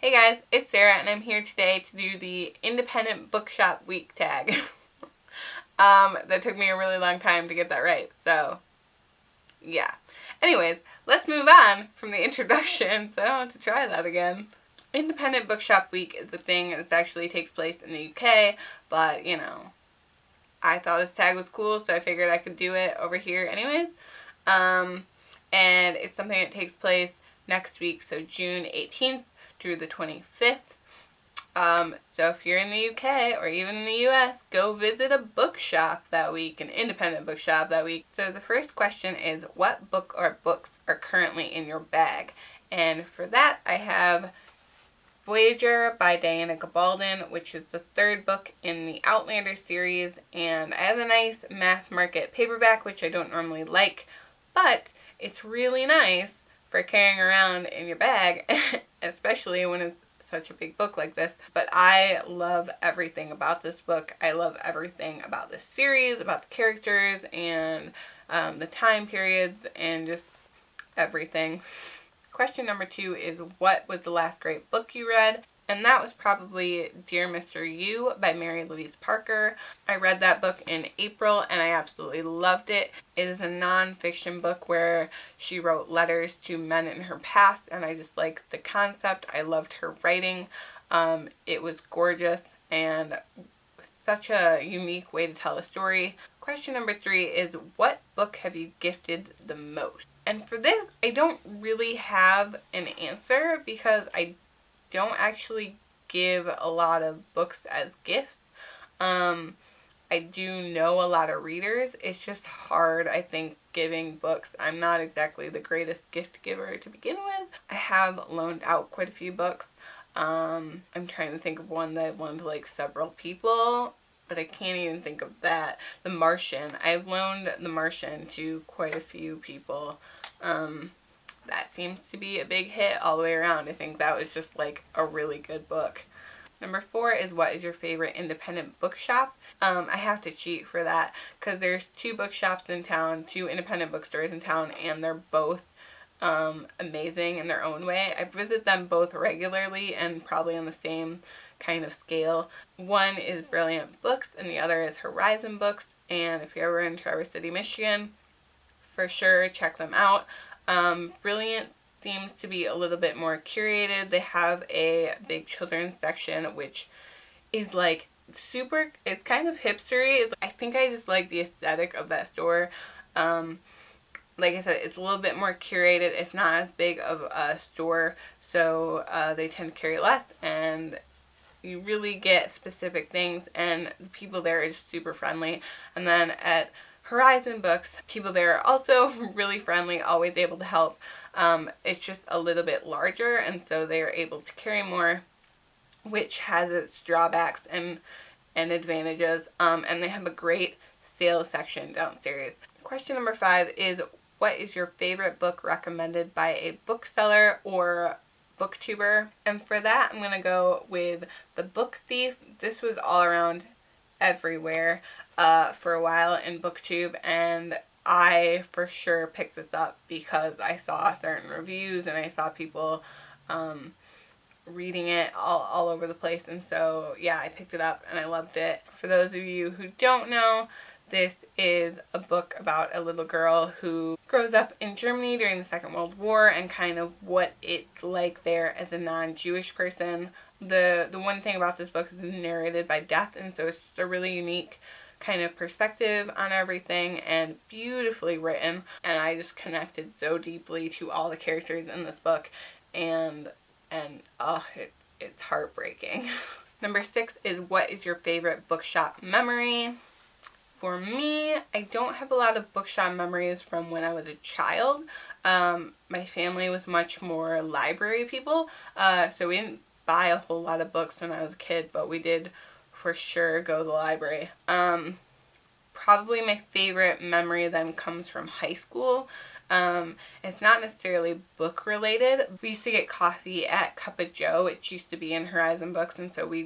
Hey guys, it's Sarah and I'm here today to do the Independent Bookshop Week tag. That took me a really long time to get that right, so yeah. Anyways, let's move on from the introduction so I don't have to try that again. Independent Bookshop Week is a thing that actually takes place in the UK, but you know, I thought this tag was cool, so I figured I could do it over here anyways. And it's something that takes place next week, so June 18th through the 25th. So if you're in the UK or even in the US, go visit a bookshop that week, an independent bookshop that week. So the first question is, what book or books are currently in your bag? And for that, I have Voyager by Diana Gabaldon, which is the third book in the Outlander series, and I have a nice mass market paperback, which I don't normally like, but it's really nice for carrying around in your bag, especially when it's such a big book like this. But I love everything about this book. I love everything about this series, about the characters, and the time periods, and just everything. Question number 2 is, what was the last great book you read? And that was probably Dear Mr. You by Mary Louise Parker. I read that book in April and I absolutely loved it. It is a non-fiction book where she wrote letters to men in her past, and I just liked the concept. I loved her writing. It was gorgeous and such a unique way to tell a story. Question number 3 is, what book have you gifted the most? And for this, I don't really have an answer because I don't actually give a lot of books as gifts. I do know a lot of readers. It's just hard, I think, giving books. I'm not exactly the greatest gift giver to begin with. I have loaned out quite a few books. I'm trying to think of one that I've loaned to like several people, but I can't even think of that. The Martian. I've loaned The Martian to quite a few people. That seems to be a big hit all the way around. I think that was just like a really good book. Number 4 is, what is your favorite independent bookshop? I have to cheat for that because there's 2 bookshops in town, 2 independent bookstores in town, and they're both amazing in their own way. I visit them both regularly and probably on the same kind of scale. One is Brilliant Books and the other is Horizon Books, and if you're ever in Traverse City, Michigan, for sure check them out. Brilliant seems to be a little bit more curated. They have a big children's section, which is like super, it's kind of hipstery. I think I just like the aesthetic of that store. Like I said, it's a little bit more curated. It's not as big of a store, so they tend to carry less, and you really get specific things, and the people there are just super friendly. And then at Horizon Books, people there are also really friendly, always able to help. It's just a little bit larger, and so they are able to carry more, which has its drawbacks and advantages. And they have a great sales section downstairs. Question number 5 is, what is your favorite book recommended by a bookseller or booktuber? And for that, I'm going to go with The Book Thief. This was all around everywhere for a while in BookTube, and I for sure picked this up because I saw certain reviews and I saw people reading it all over the place, and so yeah, I picked it up and I loved it. For those of you who don't know, this is a book about a little girl who grows up in Germany during the Second World War and kind of what it's like there as a non-Jewish person. The one thing about this book is it's narrated by death, and so it's just a really unique kind of perspective on everything and beautifully written, and I just connected so deeply to all the characters in this book, and it's heartbreaking. Number 6 is, what is your favorite bookshop memory? For me, I don't have a lot of bookshop memories from when I was a child. My family was much more library people, so we didn't buy a whole lot of books when I was a kid, but we did for sure go to the library. Probably my favorite memory then comes from high school. It's not necessarily book related. We used to get coffee at Cup of Joe, which used to be in Horizon Books, and so we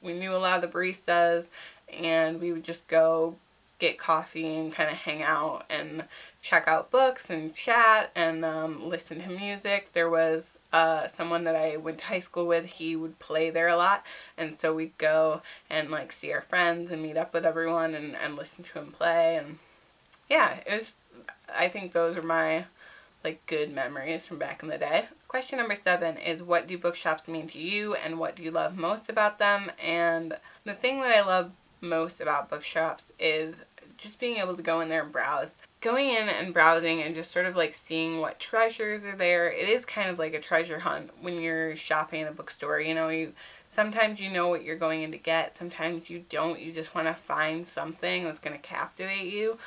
knew a lot of the baristas, and we would just go get coffee and kind of hang out and check out books and chat and listen to music. There was someone that I went to high school with, he would play there a lot, and so we'd go and like see our friends and meet up with everyone and listen to him play. And yeah, I think those are my like good memories from back in the day. Question number 7 is, what do bookshops mean to you and what do you love most about them? And the thing that I love most about bookshops is just being able to go in there and browse. Going in and browsing and just sort of like seeing what treasures are there. It is kind of like a treasure hunt when you're shopping in a bookstore. You know, sometimes you know what you're going in to get, sometimes you don't. You just want to find something that's going to captivate you.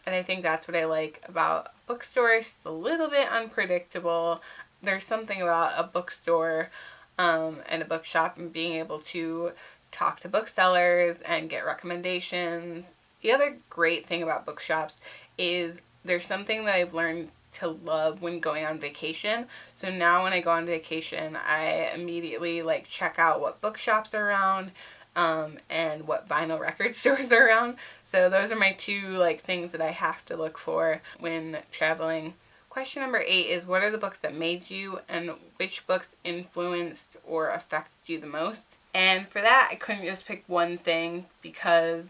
And I think that's what I like about bookstores. It's a little bit unpredictable. There's something about a bookstore and a bookshop and being able to talk to booksellers and get recommendations. The other great thing about bookshops is there's something that I've learned to love when going on vacation. So now when I go on vacation, I immediately like check out what bookshops are around and what vinyl record stores are around. So those are my 2 like things that I have to look for when traveling. Question number 8 is, what are the books that made you and which books influenced or affected you the most? And for that, I couldn't just pick one thing because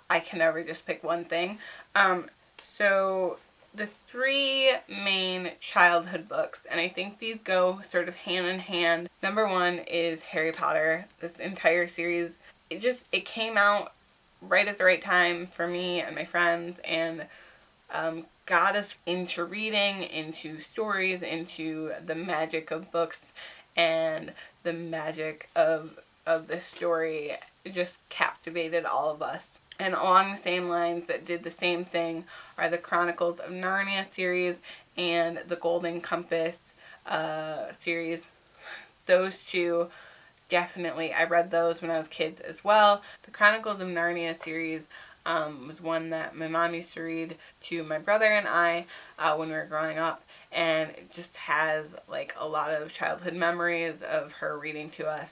I can never just pick one thing. So the 3 main childhood books, and I think these go sort of hand in hand. Number 1 is Harry Potter. This entire series, it came out right at the right time for me and my friends, and got us into reading, into stories, into the magic of books and the magic of this story. It just captivated all of us. And along the same lines that did the same thing are the Chronicles of Narnia series and the Golden Compass series. Those 2, definitely, I read those when I was kids as well. The Chronicles of Narnia series was one that my mom used to read to my brother and I when we were growing up. And it just has like a lot of childhood memories of her reading to us.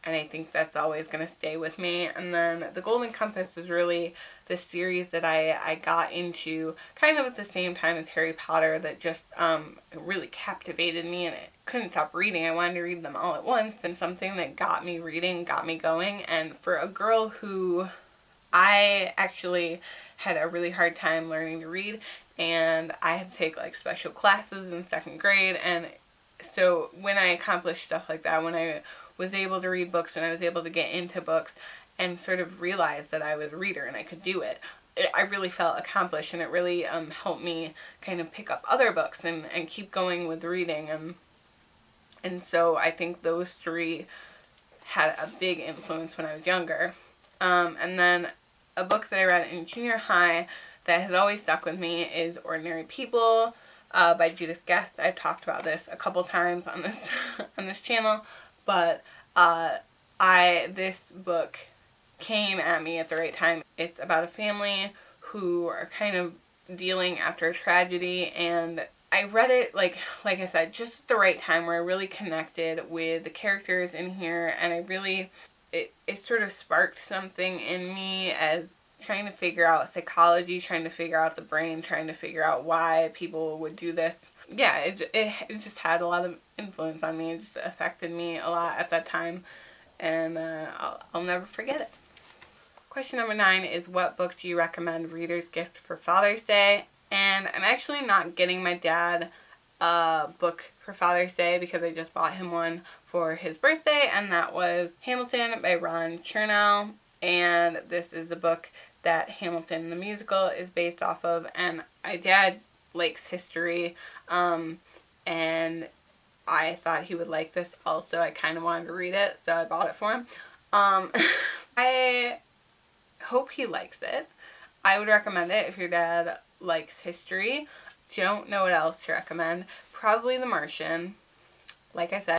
And I think that's always going to stay with me. And then the Golden Compass was really the series that I got into kind of at the same time as Harry Potter, that just really captivated me, and I couldn't stop reading. I wanted to read them all at once, and something that got me reading, got me going. And for a girl who, I actually had a really hard time learning to read, and I had to take like special classes in 2nd grade. And so when I accomplished stuff like that, when I was able to read books, when I was able to get into books and sort of realize that I was a reader and I could do it, I really felt accomplished, and it really helped me kind of pick up other books and keep going with reading. And so I think those 3 had a big influence when I was younger. And then a book that I read in junior high that has always stuck with me is Ordinary People by Judith Guest. I've talked about this a couple times on this channel, but this book came at me at the right time. It's about a family who are kind of dealing after a tragedy, and I read it, like I said, just at the right time where I really connected with the characters in here, and it sort of sparked something in me as trying to figure out psychology, trying to figure out the brain, trying to figure out why people would do this. Yeah, it just had a lot of influence on me. It just affected me a lot at that time, and I'll never forget it. Question number 9 is, what book do you recommend readers gift for Father's Day? And I'm actually not getting my dad a book for Father's Day because I just bought him one for his birthday, and that was Hamilton by Ron Chernow. And this is the book that Hamilton the musical is based off of, and my dad likes history, and I thought he would like this also. I kind of wanted to read it, so I bought it for him. I hope he likes it. I would recommend it if your dad likes history. Don't know what else to recommend. Probably The Martian. Like I said,